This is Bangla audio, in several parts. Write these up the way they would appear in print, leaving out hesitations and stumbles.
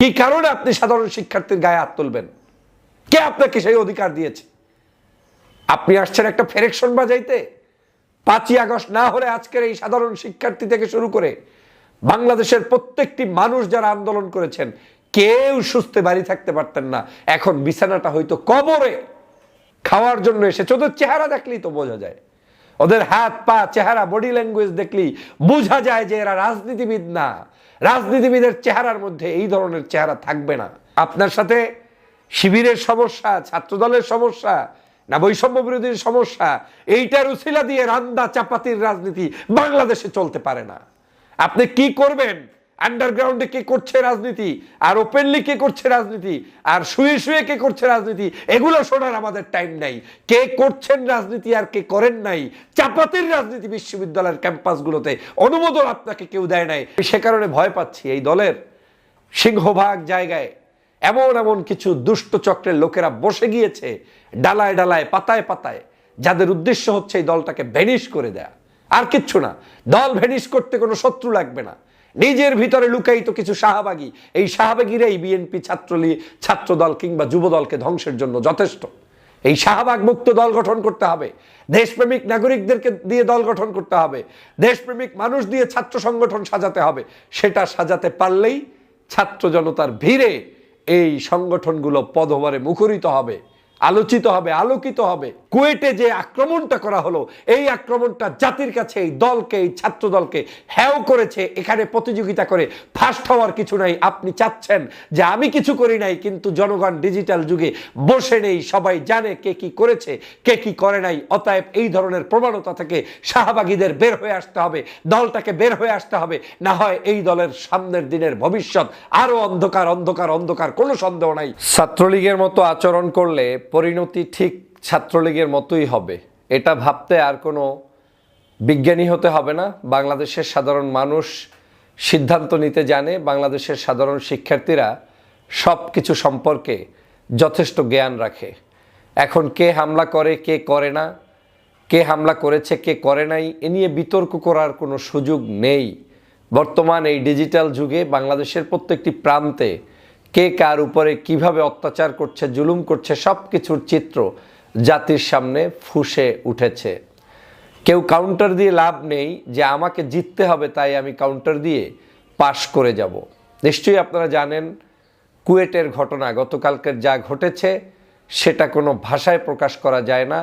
কি কারণে আপনি সাধারণ শিক্ষার্থীর গায়ে হাত তুলবেন? কে আপনাকে সেই অধিকার দিয়েছে? আপনি আসছেন একটা ফেরেকশন বাজাইতে? 5ই আগস্ট না হলে আজকের এই সাধারণ শিক্ষার্থী থেকে শুরু করে বাংলাদেশের প্রত্যেকটি মানুষ যারা আন্দোলন করেছেন, কেউ সুস্থে বাড়ি থাকতে পারতেন না। এখন বিছানাটা হয়তো কবরে খাওয়ার জন্য এসেছে। ওদের চেহারা দেখলেই তো বোঝা যায়, ওদের হাত পা চেহারা বডি ল্যাঙ্গুয়েজ দেখলেই বোঝা যায় যে এরা রাজনীতিবিদ না। রাজনীতিবিদের চেহারার মধ্যে এই ধরনের চেহারা থাকবে না। আপনার সাথে শিবিরের সমস্যা, ছাত্রদলের সমস্যা, না বৈষম্য বিরোধীর সমস্যা, এইটার উছিলা দিয়ে রান্দা চাপাতির রাজনীতি বাংলাদেশে চলতে পারে না। আপনি কি করবেন? আন্ডারগ্রাউন্ডে কে করছে রাজনীতি, আর ওপেনলি কে করছে রাজনীতি, আর শুয়ে শুয়ে কে করছে রাজনীতি, এগুলো শোনার আমাদের টাইম নাই। কে করছেন রাজনীতি আর কে করেন নাই, চাপাতির রাজনীতি বিশ্ববিদ্যালয়ের ক্যাম্পাসগুলোতে অনুমোদন আপনাকে কেউ দেয় নাই। সে কারণে ভয় পাচ্ছি এই দলের সিংহভাগ জায়গায় এমন এমন কিছু দুষ্ট চক্রের লোকেরা বসে গিয়েছে ডালায় ডালায় পাতায় পাতায়, যাদের উদ্দেশ্য হচ্ছে এই দলটাকে ভ্যানিশ করে দেয়া, আর কিচ্ছু না। দল ভ্যানিশ করতে কোনো শত্রু লাগবে না, নিজের ভিতরে লুকায়িত কিছু শাহবাগী, এই শাহবাগীরাই বিএনপি ছাত্রদল কিংবা যুব দলকে ধ্বংসের জন্য যথেষ্ট। এই শাহবাগ মুক্ত দল গঠন করতে হবে, দেশপ্রেমিক নাগরিকদেরকে দিয়ে দল গঠন করতে হবে, দেশপ্রেমিক মানুষ দিয়ে ছাত্র সংগঠন সাজাতে হবে। সেটা সাজাতে পারলেই ছাত্র জনতার ভিড়ে এই সংগঠনগুলো পদভারে মুখরিত হবে, আলোচিত হবে, আলোকিত হবে। কুয়েটে যে আক্রমণটা করা হলো, এই আক্রমণটা জাতির কাছে এই দলকে, এই ছাত্র দলকে হ্যাও করেছে। এখানে প্রতিযোগিতা করে ফার্স্ট হওয়ার কিছু নাই। আপনি চাচ্ছেন যে আমি কিছু করি নাই, কিন্তু জনগণ ডিজিটাল যুগে বসে নেই, সবাই জানে কে কি করেছে কে কি করে নাই। অতএব এই ধরনের প্রবণতা থেকে শাহবাগীদের বের হয়ে আসতে হবে, দলটাকে বের হয়ে আসতে হবে। না হয় এই দলের সামনের দিনের ভবিষ্যৎ আরো অন্ধকার অন্ধকার অন্ধকার, কোনো সন্দেহ নাই। ছাত্রলীগের মতো আচরণ করলে পরিণতি ঠিক ছাত্রলীগের মতোই হবে, এটা ভাবতে আর কোনো বিজ্ঞানী হতে হবে না। বাংলাদেশের সাধারণ মানুষ সিদ্ধান্ত নিতে জানে, বাংলাদেশের সাধারণ শিক্ষার্থীরা সব কিছু সম্পর্কে যথেষ্ট জ্ঞান রাখে। এখন কে হামলা করে কে করে না, কে হামলা করেছে কে করে নাই, এ নিয়ে বিতর্ক করার কোনো সুযোগ নেই। বর্তমান এই ডিজিটাল যুগে বাংলাদেশের প্রত্যেকটি প্রান্তে কে কার উপরে কিভাবে অত্যাচার করছে, জুলুম করছে, সব কিছুর চিত্র জাতির সামনে ফুঁসে উঠেছে। কেউ কাউন্টার দিয়ে লাভ নেই যে আমাকে জিততে হবে তাই আমি কাউন্টার দিয়ে পাশ করে যাব। নিশ্চয়ই আপনারা জানেন কুয়েটের ঘটনা, গতকালকের যা ঘটেছে সেটা কোনো ভাষায় প্রকাশ করা যায় না।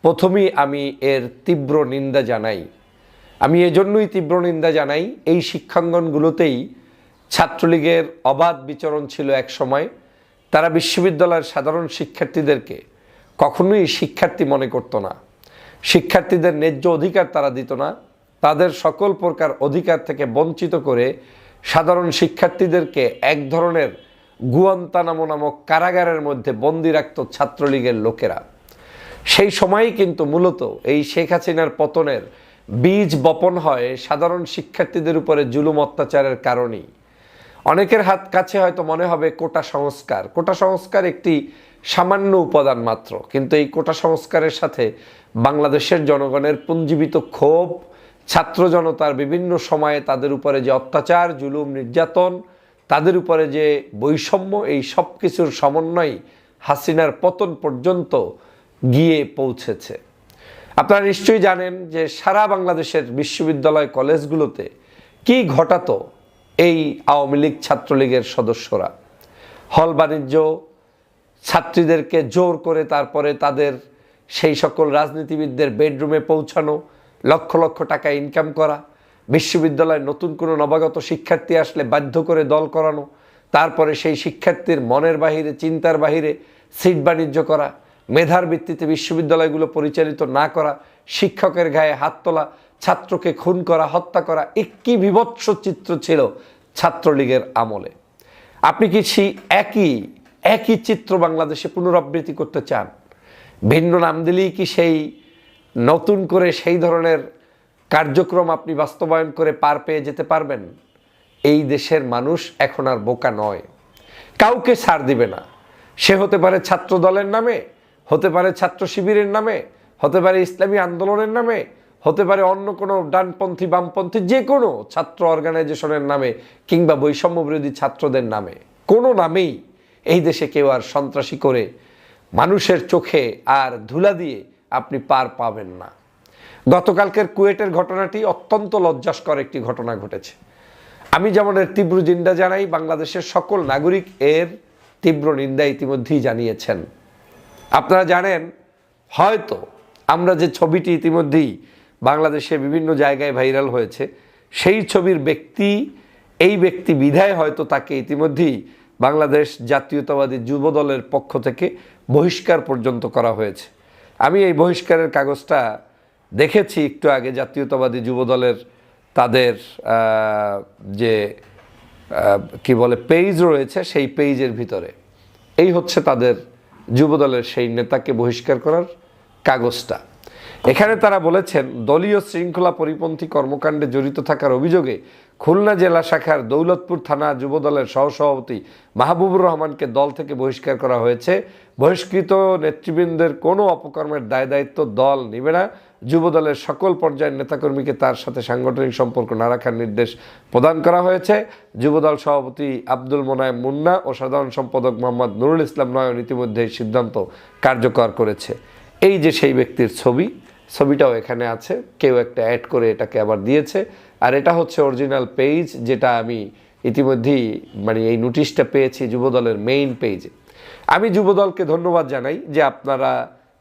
প্রথমেই আমি এর তীব্র নিন্দা জানাই। আমি এজন্যই তীব্র নিন্দা জানাই, এই শিক্ষাঙ্গনগুলোতেই ছাত্রলীগের অবাধ বিচরণ ছিল এক সময়। তারা বিশ্ববিদ্যালয়ের সাধারণ শিক্ষার্থীদেরকে কখনোই শিক্ষার্থী মনে করত না, শিক্ষার্থীদের ন্যায্য অধিকার তারা দিত না। তাদের সকল প্রকার অধিকার থেকে বঞ্চিত করে সাধারণ শিক্ষার্থীদেরকে এক ধরনের গুয়ান্তানামো নামক কারাগারের মধ্যে বন্দি রাখত ছাত্রলীগের লোকেরা। সেই সময়ই কিন্তু মূলত এই শেখ হাসিনার পতনের বীজ বপন হয় সাধারণ শিক্ষার্থীদের উপরে জুলুম অত্যাচারের কারণেই। অনেকের হাত কাছে হয়তো মনে হবে কোটা সংস্কার, কোটা সংস্কার একটি সামান্য উপাদান মাত্র, কিন্তু এই কোটা সংস্কারের সাথে বাংলাদেশের জনগণের পুঞ্জীবিত ক্ষোভ, ছাত্র জনতার বিভিন্ন সময়ে তাদের উপরে যে অত্যাচার, জুলুম, নির্যাতন, তাদের উপরে যে বৈষম্য, এই সব কিছুর সমন্বয় হাসিনার পতন পর্যন্ত গিয়ে পৌঁছেছে। আপনারা নিশ্চয়ই জানেন যে সারা বাংলাদেশের বিশ্ববিদ্যালয় কলেজগুলোতে কি ঘটাতো এই আওয়ামী লীগ ছাত্রলীগের সদস্যরা। হল বাণিজ্য, ছাত্রীদেরকে জোর করে তারপরে তাদের সেই সকল রাজনীতিবিদদের বেডরুমে পৌঁছানো, লক্ষ লক্ষ টাকা ইনকাম করা, বিশ্ববিদ্যালয়ে নতুন কোনো নবাগত শিক্ষার্থী আসলে বাধ্য করে দল করানো, তারপরে সেই শিক্ষার্থীর মনের বাহিরে, চিন্তার বাহিরে সিট বাণিজ্য করা, মেধার ভিত্তিতে বিশ্ববিদ্যালয়গুলো পরিচালিত না করা, শিক্ষকের গায়ে হাত তোলা, ছাত্রকে খুন করা, হত্যা করা, কি বিভৎস চিত্র ছিল ছাত্রলীগের আমলে। আপনি কি সেই একই চিত্র বাংলাদেশে পুনরাবৃত্তি করতে চান? ভিন্ন নাম দিলেই কি সেই নতুন করে সেই ধরনের কার্যক্রম আপনি বাস্তবায়ন করে পার পেয়ে যেতে পারবেন? এই দেশের মানুষ এখন আর বোকা নয়, কাউকে ছাড় দিবে না। সে হতে পারে ছাত্র দলের নামে, হতে পারে ছাত্র শিবিরের নামে, হতে পারে ইসলামী আন্দোলনের নামে, হতে পারে অন্য কোনো ডানপন্থী বামপন্থী যে কোনো ছাত্র অর্গানাইজেশনের নামে, কিংবা বৈষম্য বিরোধী ছাত্রদের নামে। কোনো নামেই এই দেশে কেউ আর সন্ত্রাসী করে মানুষের চোখে আর ধুলা দিয়ে আপনি পার পাবেন না। গতকালকের কুয়েটের ঘটনাটি অত্যন্ত লজ্জাস্কর একটি ঘটনা ঘটেছে। আমি যেমন এর তীব্র নিন্দা জানাই, বাংলাদেশের সকল নাগরিক এর তীব্র নিন্দা ইতিমধ্যেই জানিয়েছেন। আপনারা জানেন হয়তো আমরা যে ছবিটি ইতিমধ্যেই বাংলাদেশে বিভিন্ন জায়গায় ভাইরাল হয়েছে, সেই ছবির এই ব্যক্তি বিধায় হয়তো তাকে ইতিমধ্যেই বাংলাদেশ জাতীয়তাবাদী যুব দলের পক্ষ থেকে বহিষ্কার পর্যন্ত করা হয়েছে। আমি এই বহিষ্কারের কাগজটা দেখেছি একটু আগে। জাতীয়তাবাদী যুব দলের তাদের যে কি বলে পেজ রয়েছে, সেই পেজের ভিতরে এই হচ্ছে তাদের যুবদলের সেই নেতাকে বহিষ্কার করার কাগজটা। এখানে তারা বলেছেন, দলীয় শৃঙ্খলা পরিপন্থী কর্মকাণ্ডে জড়িত থাকার অভিযোগে খুলনা জেলা শাখার দৌলতপুর থানা যুবদলের সহসভাপতি মাহবুবুর রহমানকে দল থেকে বহিষ্কার করা হয়েছে। বহিষ্কৃত নেতৃবৃন্দের কোনো অপকর্মের দায় দায়িত্ব দল নেবে না। যুবদলের সকল পর্যায়ের নেতাকর্মীকে তার সাথে সাংগঠনিক সম্পর্ক না রাখার নির্দেশ প্রদান করা হয়েছে। যুবদল সভাপতি আব্দুল মোনায়েম মুন্না ও সাধারণ সম্পাদক মোহাম্মদ নুরুল ইসলাম নয়ন ইতিমধ্যে এই সিদ্ধান্ত কার্যকর করেছে। এই যে সেই ব্যক্তির ছবিটাও এখানে আছে, কেউ একটা অ্যাড করে এটাকে আবার দিয়েছে। আর এটা হচ্ছে অরিজিনাল পেজ, যেটা আমি ইতিমধ্যেই এই নোটিশটা পেয়েছি যুবদলের মেইন পেজে। আমি যুবদলকে ধন্যবাদ জানাই যে আপনারা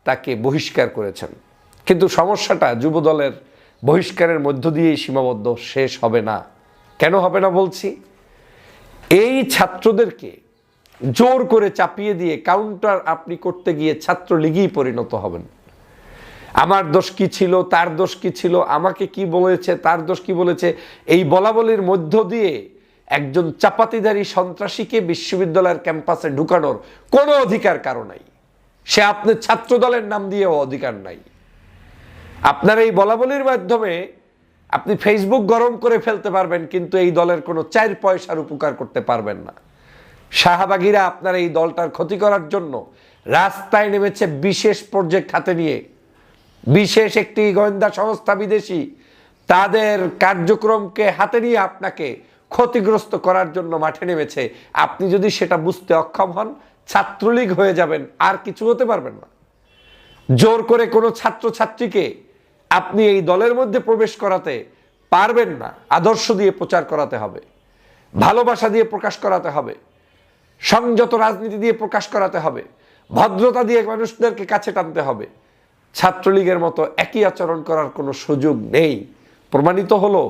তাকে বহিষ্কার করেছেন, কিন্তু সমস্যাটা যুবদলের বহিষ্কারের মধ্য দিয়েই সীমাবদ্ধ শেষ হবে না। কেন হবে না বলছি? এই ছাত্রদেরকে জোর করে চাপিয়ে দিয়ে কাউন্টার আপনি করতে গিয়ে ছাত্রলীগই পরিণত হবেন। আমার দোষ কি ছিল, তার দোষ কি ছিল, আমাকে কি বলেছে, তার দোষ কি বলেছে, এই বলাবলির মধ্য দিয়ে একজন চাপাতিধারী সন্ত্রাসীকে বিশ্ববিদ্যালয়ের ক্যাম্পাসে ঢুকানোর কোনো অধিকার কারো নাই। সে আপনার ছাত্র দলের নাম দিয়েও অধিকার নাই। আপনার এই বলাবলির মাধ্যমে আপনি ফেসবুক গরম করে ফেলতে পারবেন, কিন্তু এই দলের কোনো 4 পয়সার উপকার করতে পারবেন না। শাহবাগীরা আপনার এই দলটার ক্ষতি করার জন্য রাস্তায় নেমেছে বিশেষ প্রজেক্ট হাতে নিয়ে। বিশেষ একটি গোয়েন্দা সংস্থা বিদেশি তাদের কার্যক্রমকে হাতে নিয়ে আপনাকে ক্ষতিগ্রস্ত করার জন্য মাঠে নেমেছে। আপনি যদি সেটা বুঝতে অক্ষম হন, ছাত্রলীগ হয়ে যাবেন, আর কিছু হতে পারবেন না। জোর করে কোনো ছাত্রছাত্রীকে আপনি এই দলের মধ্যে প্রবেশ করাতে পারবেন না। আদর্শ দিয়ে প্রচার করাতে হবে, ভালোবাসা দিয়ে প্রকাশ করাতে হবে, সংযত রাজনীতি দিয়ে প্রকাশ করাতে হবে, ভদ্রতা দিয়ে মানুষদেরকে কাছে টানতে হবে। ছাত্রলীগের মতো একই আচরণ করার কোনো সুযোগ নেই। প্রমাণিত হলো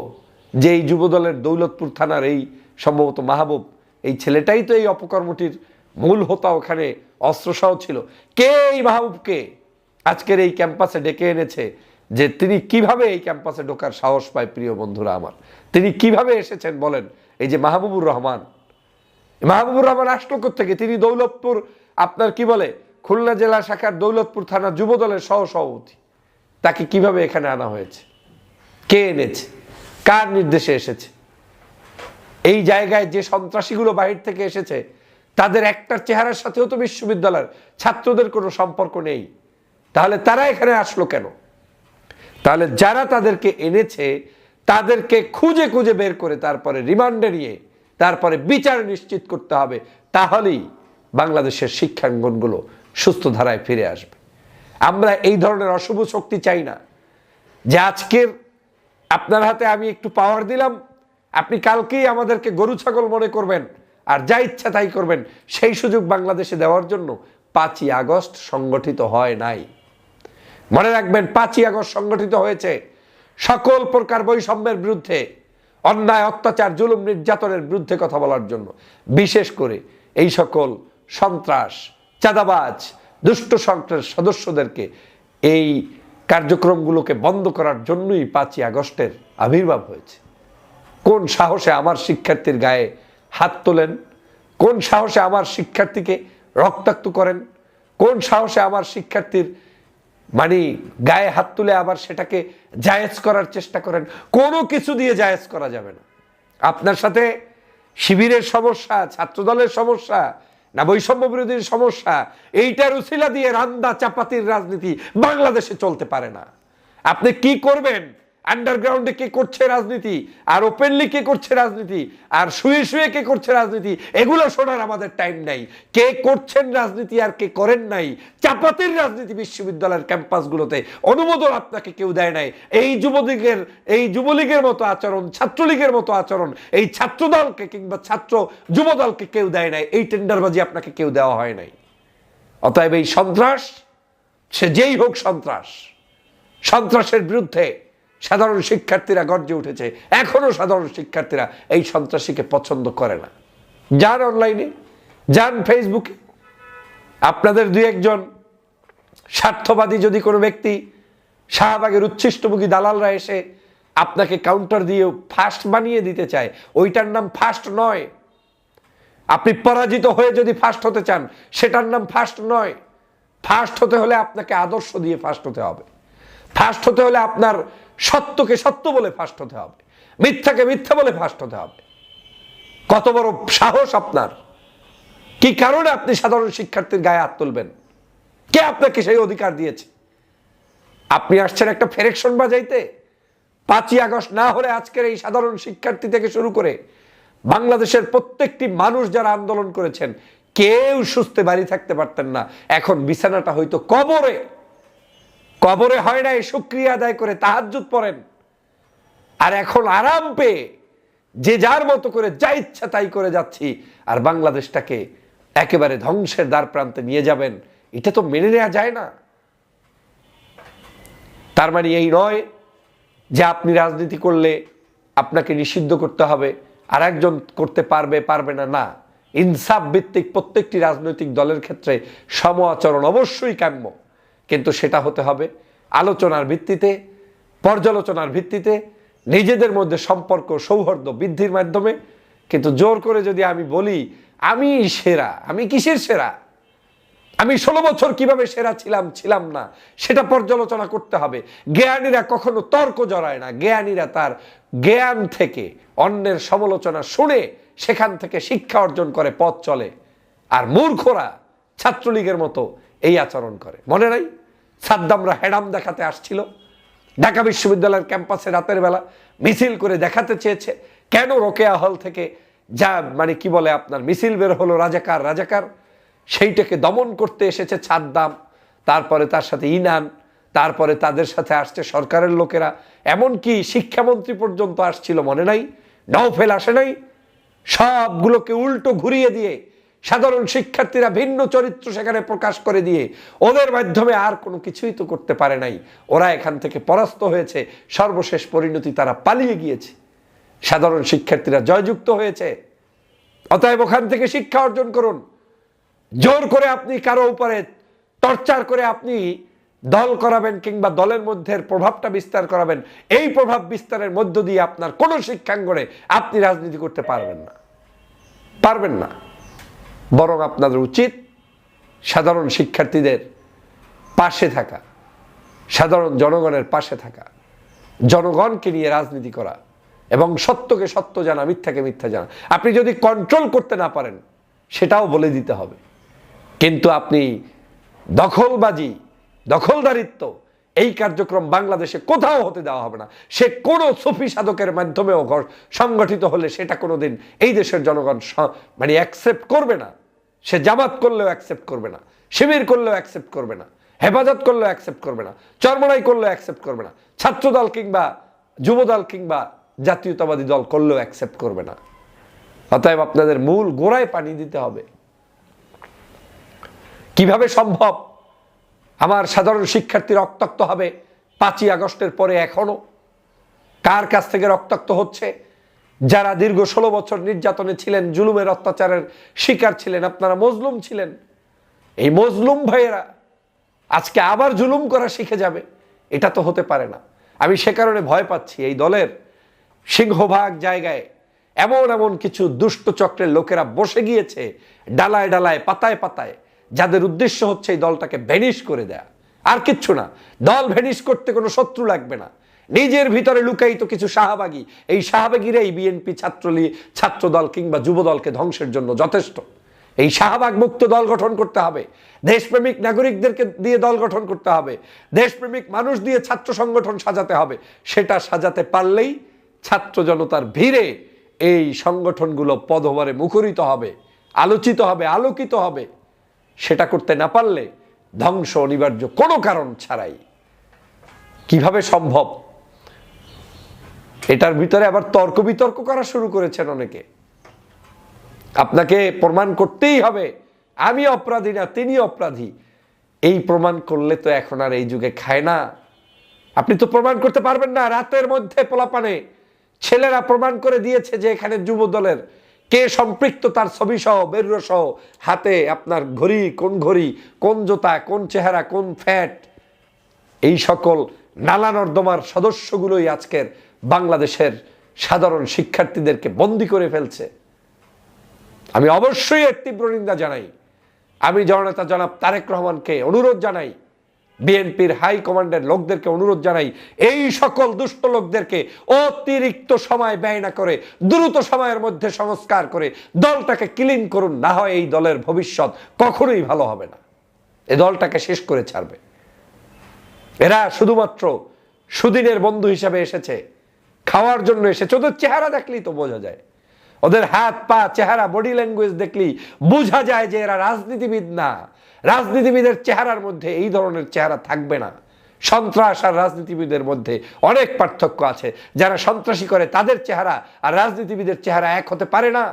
যে এই যুবদলের দৌলতপুর থানার এই সম্ভবত মাহবুব, এই ছেলেটাই তো এই অপকর্মটির মূল হোতা। ওখানে অস্ত্রসহ ছিল। কে এই মাহবুবকে আজকের এই ক্যাম্পাসে ডেকে এনেছে? যে তিনি কিভাবে এই ক্যাম্পাসে ঢোকার সাহস পায়? প্রিয় বন্ধুরা আমার, তিনি কিভাবে এসেছেন বলেন? এই যে মাহবুবুর রহমান আসলো কোত্থেকে? তিনি দৌলতপুর আপনার কি বলে খুলনা জেলা শাখার দৌলতপুর থানা যুবদলের সহসভাপতি। তাকে কিভাবে এখানে আনা হয়েছে? কে এনেছে? কার নির্দেশে এসেছে? এই জায়গায় যে সন্ত্রাসীগুলো বাহির থেকে এসেছে, তাদের একটার চেহারার সাথেও তো বিশ্ববিদ্যালয়ের ছাত্রদের কোনো সম্পর্ক নেই। তাহলে তারা এখানে আসলো কেন? তাহলে যারা তাদেরকে এনেছে তাদেরকে খুঁজে খুঁজে বের করে তারপরে রিমান্ডে নিয়ে তারপরে বিচার নিশ্চিত করতে হবে। তাহলেই বাংলাদেশের শিক্ষাঙ্গনগুলো সুস্থ ধারায় ফিরে আসবে। আমরা এই ধরনের অশুভ শক্তি চাই না, যে আজকের আপনার হাতে আমি একটু পাওয়ার দিলাম, আপনি কালকেই আমাদেরকে গরু ছাগল মনে করবেন আর যা ইচ্ছা তাই করবেন। সেই সুযোগ বাংলাদেশে দেওয়ার জন্য 5ই আগস্ট সংগঠিত হয় নাই। মনে রাখবেন, 5ই আগস্ট সংগঠিত হয়েছে সকল প্রকার বৈষম্যের বিরুদ্ধে, অন্যায়, অত্যাচার, জুলুম, নির্যাতনের বিরুদ্ধে কথা বলার জন্য। বিশেষ করে এই সকল সন্ত্রাস, চাঁদাবাজ, দুষ্ট সন্ত্রাস সদস্যদেরকে এই কার্যক্রমগুলোকে বন্ধ করার জন্যই 5ই আগস্টের আবির্ভাব হয়েছে। কোন সাহসে আমার শিক্ষার্থীর গায়ে হাত তোলেন? কোন সাহসে আমার শিক্ষার্থীকে রক্তাক্ত করেন? কোন সাহসে আমার শিক্ষার্থীর গায়ে হাত তুলে আবার সেটাকে জায়েজ করার চেষ্টা করেন? কোনো কিছু দিয়ে জায়েজ করা যাবে না। আপনার সাথে শিবিরের সমস্যা, ছাত্রদলের সমস্যা, না বৈষম্য বিরোধীর সমস্যা, এইটার উছিলা দিয়ে রান্দা চাপাতির রাজনীতি বাংলাদেশে চলতে পারে না। আপনি কি করবেন? আন্ডারগ্রাউন্ডে কে করছে রাজনীতি, আর ওপেনলি কে করছে রাজনীতি, আর শুয়ে শুয়ে কে করছে রাজনীতি, এগুলো শোনার আমাদের টাইম নাই। কে করছেন রাজনীতি আর কে করেন নাই, চাপাতির রাজনীতি বিশ্ববিদ্যালয়ের ক্যাম্পাসগুলোতে অনুমোদন আপনাকে কেউ দেয় নাই। এই যুবলীগের মতো আচরণ, ছাত্রলীগের মতো আচরণ এই ছাত্রদলকে কিংবা ছাত্র যুবদলকে কেউ দেয় নাই। এই টেন্ডারবাজি আপনাকে কেউ দেওয়া হয় নাই। অতএব এই সন্ত্রাস, সে যেই হোক সন্ত্রাস, সন্ত্রাসের বিরুদ্ধে সাধারণ শিক্ষার্থীরা গর্জে উঠেছে। এখনো সাধারণ শিক্ষার্থীরা এই সন্ত্রাসীকে পছন্দ করে না। যান অনলাইনে, যান ফেসবুকে, আপনাদের দুই একজন স্বার্থবাদী যদি কোনো ব্যক্তি, শাহবাগের উচ্ছিষ্টভোগী দালালরা এসে আপনাকে কাউন্টার দিয়ে ফার্স্ট বানিয়ে দিতে চায়, ওইটার নাম ফার্স্ট নয়। আপনি পরাজিত হয়ে যদি ফার্স্ট হতে চান, সেটার নাম ফার্স্ট নয়। ফার্স্ট হতে হলে আপনাকে আদর্শ দিয়ে ফার্স্ট হতে হবে। ফার্স্ট হতে হলে আপনার সত্যকে সত্য বলে ফার্স্ট হতে হবে, মিথ্যাকে মিথ্যা বলে ফার্স্ট হতে হবে। কত বড় সাহস আপনার! কি কারণে আপনি সাধারণ শিক্ষার্থীর গায়ে হাত তুলবেন? কে আপনাকে সেই অধিকার দিয়েছে? আপনি আসছেন একটা ফেরেকশন বাজাইতে। 5ই আগস্ট না হলে আজকের এই সাধারণ শিক্ষার্থী থেকে শুরু করে বাংলাদেশের প্রত্যেকটি মানুষ যারা আন্দোলন করেছেন, কেউ সুস্থে বাড়ি থাকতে পারতেন না। এখন বিছানাটা হয়তো কবরে। কবরে হয় না, শুকরিয়া আদায় করে তাহাজ্জুদ পড়েন। আর এখন আরাম পেয়ে যে যার মতো করে যা ইচ্ছা তাই করে যাচ্ছি, আর বাংলাদেশটাকে একেবারে ধ্বংসের দ্বার প্রান্তে নিয়ে যাবেন, এটা তো মেনে নেওয়া যায় না। তার মানে এই নয় যে আপনি রাজনীতি করলে আপনাকে নিষিদ্ধ করতে হবে, আর একজন করতে পারবে না। না, ইনসাফ ভিত্তিক প্রত্যেকটি রাজনৈতিক দলের ক্ষেত্রে সম আচরণ অবশ্যই কাম্য, কিন্তু সেটা হতে হবে আলোচনার ভিত্তিতে, পর্যালোচনার ভিত্তিতে, নিজেদের মধ্যে সম্পর্ক সৌহার্দ্য বৃদ্ধির মাধ্যমে। কিন্তু জোর করে যদি আমি বলি আমি সেরা, আমি কিসের সেরা? আমি 16 বছর কিভাবে সেরা ছিলাম না, সেটা পর্যালোচনা করতে হবে। জ্ঞানীরা কখনো তর্ক জড়ায় না। জ্ঞানীরা তার জ্ঞান থেকে অন্যের সমালোচনা শুনে সেখান থেকে শিক্ষা অর্জন করে পথ চলে। আর মূর্খরা ছাত্রলীগের মতো এই আচরণ করে। মনে নাই সাদ্দামরা হেডাম দেখাতে আসছিল ঢাকা বিশ্ববিদ্যালয়ের ক্যাম্পাসে, রাতের বেলা মিছিল করে দেখাতে চেয়েছে কেন রোকেয়া হল থেকে যা মানে কি বলে আপনার মিছিল বের হলো রাজাকার, সেইটাকে দমন করতে এসেছে সাদ্দাম, তারপরে তার সাথে ইনান, তারপরে তাদের সাথে আসছে সরকারের লোকেরা, এমনকি শিক্ষামন্ত্রী পর্যন্ত আসছিল। মনে নাই? নওফেল আসে নাই? সবগুলোকে উল্টো ঘুরিয়ে দিয়ে সাধারণ শিক্ষার্থীরা ভিন্ন চরিত্র সেখানে প্রকাশ করে দিয়ে ওদের মাধ্যমে আর কোনো কিছুই তো করতে পারে নাই। ওরা এখান থেকে পরাস্ত হয়েছে, সর্বশেষ পরিণতি তারা পালিয়ে গিয়েছে, সাধারণ শিক্ষার্থীরা জয়যুক্ত হয়েছে। অতএব ওখান থেকে শিক্ষা অর্জন করুন। জোর করে আপনি কারো উপরে টর্চার করে আপনি দল করাবেন কিংবা দলের মধ্যে প্রভাবটা বিস্তার করাবেন, এই প্রভাব বিস্তারের মধ্য দিয়ে আপনার কোনো শিক্ষাঙ্গনে আপনি রাজনীতি করতে পারবেন না। বরং আপনাদের উচিত সাধারণ শিক্ষার্থীদের পাশে থাকা, সাধারণ জনগণের পাশে থাকা, জনগণকে নিয়ে রাজনীতি করা এবং সত্যকে সত্য জানা, মিথ্যাকে মিথ্যা জানা। আপনি যদি কন্ট্রোল করতে না পারেন সেটাও বলে দিতে হবে। কিন্তু আপনি দখলবাজি, দখলদারিত্ব, এই কার্যক্রম বাংলাদেশে কোথাও হতে দেওয়া হবে না। সে কোনো সুফি সাধকের মাধ্যমেও সংগঠিত হলে সেটা কোনোদিন এই দেশের জনগণ মানে অ্যাকসেপ্ট করবে না। সে জামাত করলেও অ্যাকসেপ্ট করবে না, শিবির করলেও অ্যাকসেপ্ট করবে না, হেফাজত করলেও অ্যাকসেপ্ট করবে না, চরমনাই করলেও অ্যাকসেপ্ট করবে না, ছাত্রদল কিংবা যুবদল কিংবা জাতীয়তাবাদী দল করলেও অ্যাকসেপ্ট করবে না। অতএব আপনাদের মূল গোড়ায় পানি দিতে হবে। কিভাবে সম্ভব আমার সাধারণ শিক্ষার্থী রক্তাক্ত হবে 5ই আগস্টের পরে? এখনো কার কাছ থেকে রক্তাক্ত হচ্ছে? যারা দীর্ঘ 16 বছর নির্যাতনে ছিলেন, জুলুমের অত্যাচারের শিকার ছিলেন, আপনারা মজলুম ছিলেন। এই মজলুম ভাইয়েরা আজকে আবার জুলুম করা শিখে যাবে, এটা তো হতে পারে না। আমি সে কারণে ভয় পাচ্ছি এই দলের সিংহভাগ জায়গায় এমন কিছু দুষ্ট চক্রের লোকেরা বসে গিয়েছে ডালায় ডালায়, পাতায় পাতায়, যাদের উদ্দেশ্য হচ্ছে এই দলটাকে ভ্যানিশ করে দেয়া, আর কিচ্ছু না। দল ভ্যানিশ করতে কোনো শত্রু লাগবে না, নিজের ভিতরে লুকায়িত কিছু শাহবাগী, এই শাহবাগীরাই বিএনপি ছাত্রদল কিংবা যুবদলকে ধ্বংসের জন্য যথেষ্ট। এই শাহবাগ মুক্ত দল গঠন করতে হবে, দেশপ্রেমিক নাগরিকদেরকে দিয়ে দল গঠন করতে হবে, দেশপ্রেমিক মানুষ দিয়ে ছাত্র সংগঠন সাজাতে হবে। সেটা সাজাতে পারলেই ছাত্র জনতার ভিড়ে এই সংগঠনগুলো পদভারে মুখরিত হবে, আলোচিত হবে, আলোকিত হবে। সেটা করতে না পারলে ধ্বংস অনিবার্য, কোনো কারণ ছাড়াই। কিভাবে সম্ভব? এটার ভিতরে আবার তর্ক বিতর্ক করা শুরু করেছেন অনেকে। আপনাকে প্রমাণ করতেই হবে আমি অপরাধী না তিনি অপরাধী। এই প্রমাণ করলে তো এখন আর এই যুগে খায় না। আপনি তো প্রমাণ করতে পারবেন না। রাতের মধ্যে পোলাপানে ছেলেরা প্রমাণ করে দিয়েছে যে এখানে যুব দলের কে সম্পৃক্ত, তার ছবি সহ বেরুয়া সহ, হাতে আপনার ঘড়ি, কোন জোতা, কোন চেহারা, কোন ফ্যাট, এই সকল নালা নর্দমার সদস্যগুলোই আজকের বাংলাদেশের সাধারণ শিক্ষার্থীদেরকে বন্দী করে ফেলছে। আমি অবশ্যই এর তীব্র নিন্দা জানাই। আমি জননেতা জনাব তারেক রহমানকে অনুরোধ জানাই, বিএনপির হাই কমান্ডের লোকদেরকে অনুরোধ জানাই, এই সকল দুষ্ট লোকদেরকে অতিরিক্ত সময় ব্যয় না করে দ্রুত সময়ের মধ্যে সংস্কার করে দলটাকে ক্লিন করুন। না হয় এই দলের ভবিষ্যৎ কখনোই ভালো হবে না। এই দলটাকে শেষ করে ছাড়বে। এরা শুধুমাত্র সুদিনের বন্ধু হিসাবে এসেছে, খাওয়ার জন্য এসেছে। ওদের চেহারা দেখলেই তো বোঝা যায়, ওদের হাত পা চেহারা বডি ল্যাঙ্গুয়েজ দেখলেই বোঝা যায় যে এরা রাজনীতিবিদ না। রাজনীতিবিদের চেহারার মধ্যে এই ধরনের চেহারা থাকবে না। সন্ত্রাস আর রাজনীতিবিদের মধ্যে অনেক পার্থক্য আছে। যারা সন্ত্রাসী করে তাদের চেহারা আর রাজনীতিবিদের চেহারা এক হতে পারে না।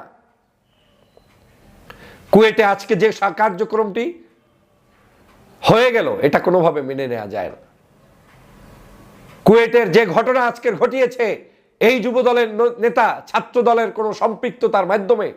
কুয়েটে আজকে যে কার্যক্রমটি হয়ে গেল এটা কোনোভাবে মেনে নেওয়া যায় না। কুয়েটের যে ঘটনা আজকের ঘটিয়েছে এই যুব দলের নেতা ছাত্র দলের কোনো সম্পৃক্ততার মাধ্যমে,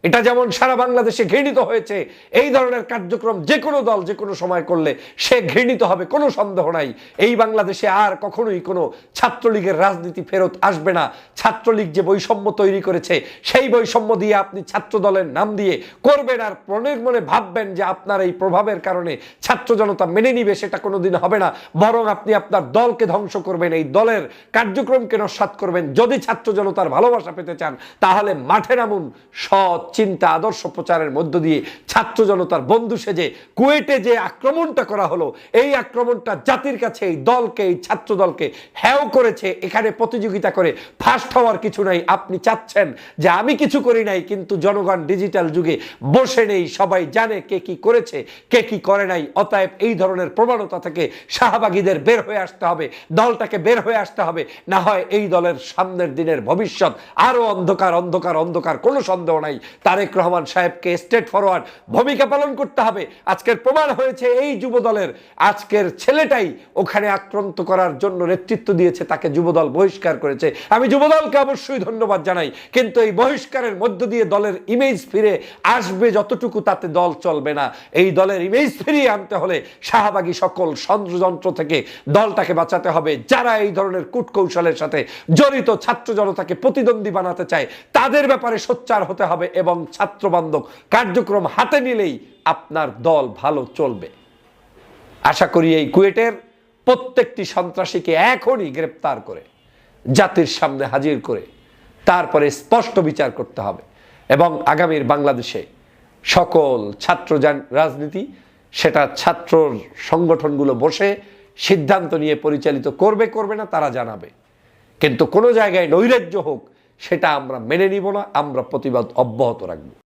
এটা যেমন সারা বাংলাদেশে ঘৃণিত হয়েছে, এই ধরনের কার্যক্রম যে কোনো দল যে কোনো সময় করলে সে ঘৃণিত হবে, কোনো সন্দেহ নাই। এই বাংলাদেশে আর কখনোই কোনো ছাত্রলীগের রাজনীতি ফেরত আসবে না। ছাত্রলীগ যে বৈষম্য তৈরি করেছে সেই বৈষম্য দিয়ে আপনি ছাত্র দলের নাম দিয়ে করবেন আর মনের মনে ভাববেন যে আপনার এই প্রভাবের কারণে ছাত্র জনতা মেনে নিবে, সেটা কোনোদিন হবে না। বরং আপনি আপনার দলকে ধ্বংস করবেন, এই দলের কার্যক্রমকে নস্যাৎ করবেন। যদি ছাত্র জনতার ভালোবাসা পেতে চান তাহলে মাঠে নামুন, সৎ চিন্তা আদর্শ প্রচারের মধ্য দিয়ে ছাত্র জনতার বন্ধু সেজে। কুয়েটে যে আক্রমণটা করা হলো, এই আক্রমণটা জাতির কাছে এই দলকে, এই ছাত্র দলকে হেয় করেছে। এখানে প্রতিযোগিতা করে ফার্স্ট হওয়ার কিছু নাই। আপনি চাচ্ছেন যে আমি কিছু করি নাই, কিন্তু জনগণ ডিজিটাল যুগে বসে নেই, সবাই জানে কে কি করেছে কে কি করে নাই। অতএব এই ধরনের প্রবণতা থেকে শাহবাগীদের বের হয়ে আসতে হবে, দলটাকে বের হয়ে আসতে হবে। না হয় এই দলের সামনের দিনের ভবিষ্যৎ আরো অন্ধকার অন্ধকার অন্ধকার, কোনো সন্দেহ নাই। তারেক রহমান সাহেবকে স্ট্রেট ফরওয়ার্ড ভূমিকা পালন করতে হবে। আজকের প্রমাণ হয়েছে এই যুব দলের আজকের ছেলেটাই ওখানে আক্রান্ত করার জন্য নেতৃত্ব দিয়েছে, তাকে যুবদল বহিষ্কার করেছে। আমি যুবদলকে অবশ্যই ধন্যবাদ জানাই, কিন্তু এই বহিষ্কারের মধ্য দিয়ে দলের ইমেজ ফিরে আসবে যতটুকু, তাতে দল চলবে না। এই দলের ইমেজ ফিরিয়ে আনতে হলে শাহবাগী সকল ষড়যন্ত্র থেকে দলটাকে বাঁচাতে হবে। যারা এই ধরনের কূটকৌশলের সাথে জড়িত ছাত্র জনতাকে প্রতিদ্বন্দ্বী বানাতে চায় তাদের ব্যাপারে সোচ্চার হতে হবে এবং ছাত্রবান্ধব কার্যক্রম হাতে নিলেই আপনার দল ভালো চলবে। আশা করি এই কুয়েটের প্রত্যেকটি সন্ত্রাসীকে এখনই গ্রেপ্তার করে জাতির সামনে হাজির করে তারপরে স্পষ্ট বিচার করতে হবে এবং আগামীর বাংলাদেশে সকল ছাত্র রাজনীতি সেটা ছাত্র সংগঠনগুলো বসে সিদ্ধান্ত নিয়ে পরিচালিত করবে না তারা জানাবে, কিন্তু কোনো জায়গায় নৈরাজ্য হোক সেটা আমরা মেনে নিব না। আমরা প্রতিবাদ অব্যাহত রাখব।